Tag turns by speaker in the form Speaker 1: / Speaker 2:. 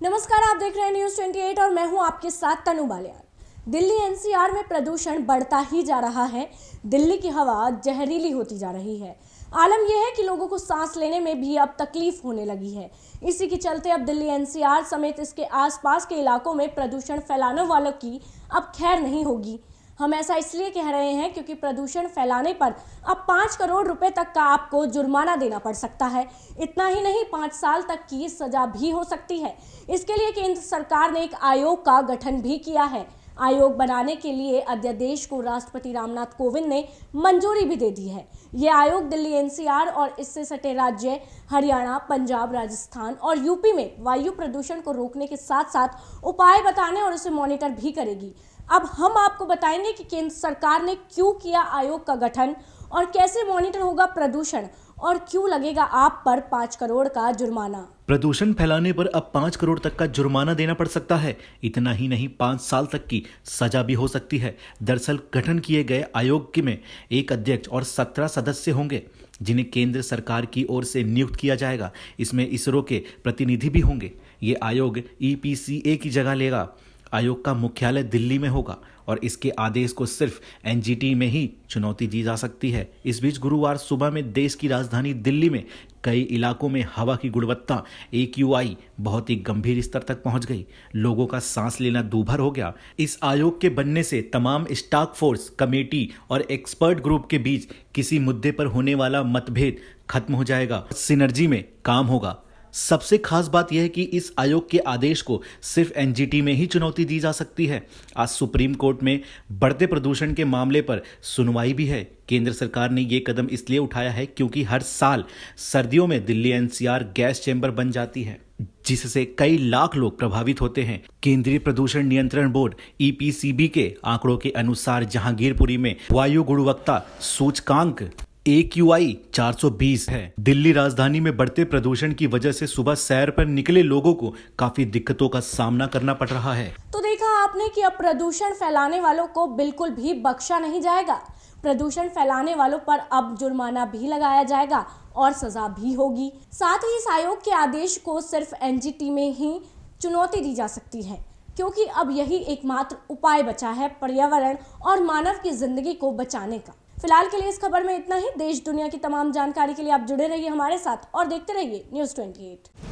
Speaker 1: नमस्कार, आप देख रहे हैं न्यूज़ 28 और मैं हूं आपके साथ तनु बालियान। दिल्ली एनसीआर में प्रदूषण बढ़ता ही जा रहा है। दिल्ली की हवा जहरीली होती जा रही है। आलम यह है कि लोगों को सांस लेने में भी अब तकलीफ होने लगी है। इसी के चलते अब दिल्ली एनसीआर समेत इसके आसपास के इलाकों में प्रदूषण फैलाने वालों की अब खैर नहीं होगी। हम ऐसा इसलिए कह रहे हैं क्योंकि प्रदूषण फैलाने पर अब 5 करोड़ रुपए तक का आपको जुर्माना देना पड़ सकता है। इतना ही नहीं, 5 साल तक की सजा भी हो सकती है। इसके लिए केंद्र सरकार ने एक आयोग का गठन भी किया है। आयोग बनाने के लिए अध्यादेश को राष्ट्रपति रामनाथ कोविंद ने मंजूरी भी दे दी है। ये आयोग दिल्ली एनसीआर और इससे सटे राज्य हरियाणा, पंजाब, राजस्थान और यूपी में वायु प्रदूषण को रोकने के साथ साथ उपाय बताने और उसे मॉनिटर भी करेगी। अब हम आपको बताएंगे कि केंद्र सरकार ने क्यों किया आयोग का गठन और कैसे मॉनिटर होगा प्रदूषण और क्यों लगेगा आप पर 5 करोड़ का जुर्माना।
Speaker 2: प्रदूषण फैलाने पर अब 5 करोड़ तक का जुर्माना देना पड़ सकता है। इतना ही नहीं, 5 साल तक की सजा भी हो सकती है। दरअसल गठन किए गए आयोग में एक अध्यक्ष और 17 सदस्य होंगे जिन्हें केंद्र सरकार की ओर से नियुक्त किया जाएगा। इसमें इसरो के प्रतिनिधि भी होंगे। ये आयोग ईपीसीए की जगह लेगा। आयोग का मुख्यालय दिल्ली में होगा और इसके आदेश को सिर्फ एनजीटी में ही चुनौती दी जा सकती है। इस बीच गुरुवार सुबह में देश की राजधानी दिल्ली में कई इलाकों में हवा की गुणवत्ता AQI बहुत ही गंभीर स्तर तक पहुंच गई। लोगों का सांस लेना दूभर हो गया। इस आयोग के बनने से तमाम टास्क फोर्स कमेटी और एक्सपर्ट ग्रुप के बीच किसी मुद्दे पर होने वाला मतभेद खत्म हो जाएगा। सिनर्जी में काम होगा। सबसे खास बात यह है कि इस आयोग के आदेश को सिर्फ एनजीटी में ही चुनौती दी जा सकती है। आज सुप्रीम कोर्ट में बढ़ते प्रदूषण के मामले पर सुनवाई भी है। केंद्र सरकार ने ये कदम इसलिए उठाया है क्योंकि हर साल सर्दियों में दिल्ली एनसीआर गैस चैम्बर बन जाती है, जिससे कई लाख लोग प्रभावित होते हैं। केंद्रीय प्रदूषण नियंत्रण बोर्ड EPCB के आंकड़ों के अनुसार जहांगीरपुरी में वायु गुणवत्ता सूचकांक AQI 420 है। दिल्ली राजधानी में बढ़ते प्रदूषण की वजह से सुबह सैर पर निकले लोगों को काफी दिक्कतों का सामना करना पड़ रहा है।
Speaker 1: तो देखा आपने कि अब प्रदूषण फैलाने वालों को बिल्कुल भी बख्शा नहीं जाएगा। प्रदूषण फैलाने वालों पर अब जुर्माना भी लगाया जाएगा और सजा भी होगी। साथ ही इस आयोग के आदेश को सिर्फ एनजीटी में ही चुनौती दी जा सकती है, क्योंकि अब यही एकमात्र उपाय बचा है पर्यावरण और मानव की जिंदगी को बचाने का। फिलहाल के लिए इस खबर में इतना ही। देश दुनिया की तमाम जानकारी के लिए आप जुड़े रहिए हमारे साथ और देखते रहिए न्यूज़ 28।